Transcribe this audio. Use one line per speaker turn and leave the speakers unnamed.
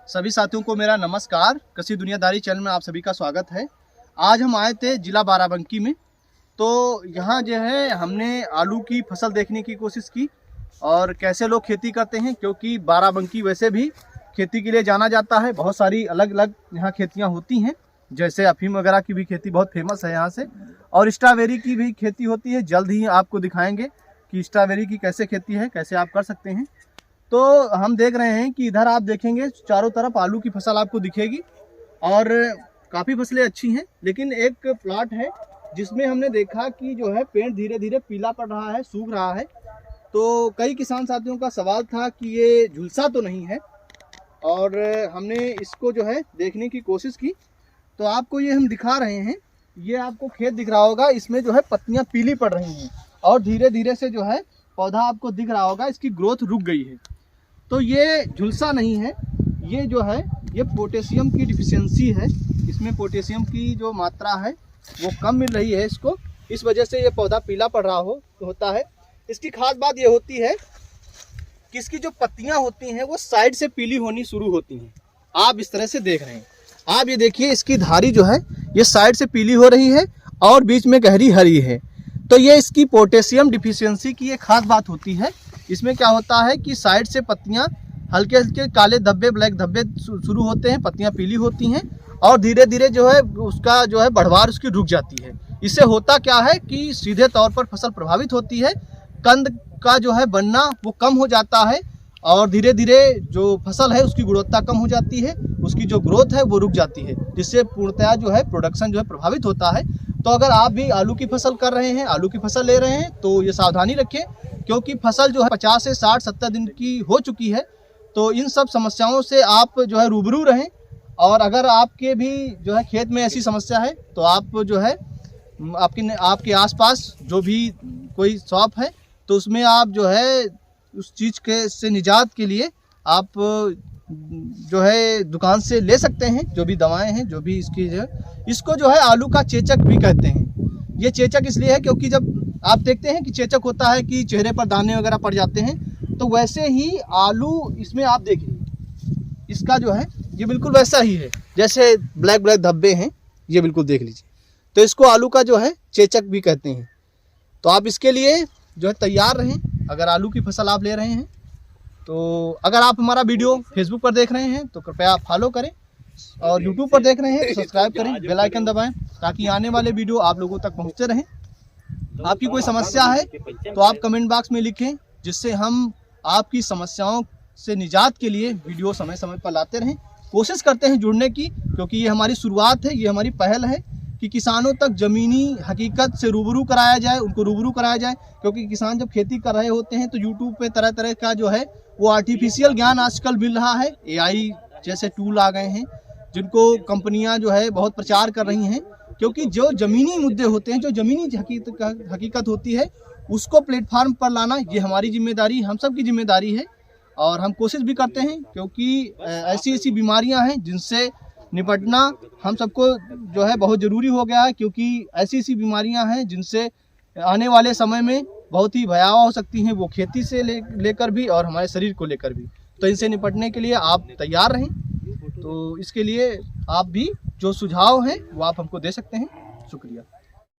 सभी साथियों को मेरा नमस्कार। कृषि दुनियादारी चैनल में आप सभी का स्वागत है। आज हम आए थे जिला बाराबंकी में, तो यहाँ जो है हमने आलू की फसल देखने की कोशिश की और कैसे लोग खेती करते हैं, क्योंकि बाराबंकी वैसे भी खेती के लिए जाना जाता है। बहुत सारी अलग अलग यहाँ खेतियाँ होती हैं, जैसे अफीम वगैरह की भी खेती बहुत फेमस है यहाँ से, और स्ट्रॉबेरी की भी खेती होती है। जल्द ही आपको दिखाएंगे कि स्ट्रॉबेरी की कैसे खेती है, कैसे आप कर सकते हैं। तो हम देख रहे हैं कि इधर आप देखेंगे चारों तरफ आलू की फसल आपको दिखेगी और काफ़ी फसलें अच्छी हैं। लेकिन एक प्लॉट है जिसमें हमने देखा कि जो है पेड़ धीरे धीरे पीला पड़ रहा है, सूख रहा है। तो कई किसान साथियों का सवाल था कि ये झुलसा तो नहीं है, और हमने इसको जो है देखने की कोशिश की। तो आपको ये हम दिखा रहे हैं, ये आपको खेत दिख रहा होगा, इसमें जो है पत्तियाँ पीली पड़ रही हैं और धीरे धीरे से जो है पौधा आपको दिख रहा होगा, इसकी ग्रोथ रुक गई है। तो ये झुलसा नहीं है, ये जो है ये पोटेशियम की डिफिशियंसी है। इसमें पोटेशियम की जो मात्रा है वो कम मिल रही है इसको, इस वजह से ये पौधा पीला पड़ रहा होता है। इसकी खास बात ये होती है कि इसकी जो पत्तियां होती हैं वो साइड से पीली होनी शुरू होती हैं। आप इस तरह से देख रहे हैं, आप ये देखिए इसकी धारी जो है ये साइड से पीली हो रही है और बीच में गहरी हरी है। तो ये इसकी पोटेशियम डिफिशियंसी की एक खास बात होती है। इसमें क्या होता है कि साइड से पत्तियां हल्के हल्के काले धब्बे, ब्लैक धब्बे शुरू होते हैं, पत्तियां पीली होती हैं और धीरे धीरे जो है उसका जो है बढ़वार उसकी रुक जाती है। इससे होता क्या है कि सीधे तौर पर फसल प्रभावित होती है, कंद का जो है बनना वो कम हो जाता है और धीरे धीरे जो फसल है उसकी गुणवत्ता कम हो जाती है, उसकी जो ग्रोथ है वो रुक जाती है, जिससे पूर्णतया जो है प्रोडक्शन जो है प्रभावित होता है। तो अगर आप भी आलू की फसल कर रहे हैं, आलू की फसल ले रहे हैं, तो ये सावधानी रखें, क्योंकि फसल जो है 50 से 60-70 दिन की हो चुकी है। तो इन सब समस्याओं से आप जो है रूबरू रहें, और अगर आपके भी जो है खेत में ऐसी समस्या है तो आप जो है आपके आसपास जो भी कोई शॉप है तो उसमें आप जो है उस चीज़ के से निजात के लिए आप जो है दुकान से ले सकते हैं। जो भी दवाएं हैं, जो भी इसकी जो है, इसको जो है आलू का चेचक भी कहते हैं। ये चेचक इसलिए है क्योंकि जब आप देखते हैं कि चेचक होता है कि चेहरे पर दाने वगैरह पड़ जाते हैं, तो वैसे ही आलू इसमें आप देखिए इसका जो है ये बिल्कुल वैसा ही है, जैसे ब्लैक ब्लैक धब्बे हैं, ये बिल्कुल देख लीजिए। तो इसको आलू का जो है चेचक भी कहते हैं। तो आप इसके लिए जो है तैयार रहें अगर आलू की फसल आप ले रहे हैं। तो अगर आप हमारा वीडियो फेसबुक पर देख रहे हैं तो कृपया आप फॉलो करें, और यूट्यूब पर देख रहे हैं तो सब्सक्राइब करें, बेल आइकन दबाएं, ताकि आने वाले वीडियो आप लोगों तक पहुंचते रहें। आपकी कोई समस्या है तो आप कमेंट बॉक्स में लिखें, जिससे हम आपकी समस्याओं से निजात के लिए वीडियो समय समय पर लाते रहें। कोशिश करते हैं जुड़ने की, क्योंकि ये हमारी शुरुआत है, ये हमारी पहल है कि किसानों तक ज़मीनी हकीकत से रूबरू कराया जाए, उनको रूबरू कराया जाए। क्योंकि किसान जब खेती कर रहे होते हैं तो यूट्यूब पे तरह तरह का जो है वो आर्टिफिशियल ज्ञान आजकल मिल रहा है। AI जैसे टूल आ गए हैं जिनको कंपनियां जो है बहुत प्रचार कर रही हैं, क्योंकि जो ज़मीनी मुद्दे होते हैं, जो ज़मीनी हकीकत होती है, उसको प्लेटफार्म पर लाना ये हमारी जिम्मेदारी, हम सब की जिम्मेदारी है। और हम कोशिश भी करते हैं, क्योंकि ऐसी ऐसी बीमारियां हैं जिनसे निपटना हम सबको जो है बहुत ज़रूरी हो गया है, क्योंकि ऐसी ऐसी बीमारियां हैं जिनसे आने वाले समय में बहुत ही भयावह हो सकती हैं, वो खेती से लेकर भी और हमारे शरीर को लेकर भी। तो इनसे निपटने के लिए आप तैयार रहें। तो इसके लिए आप भी जो सुझाव हैं वो आप हमको दे सकते हैं। शुक्रिया।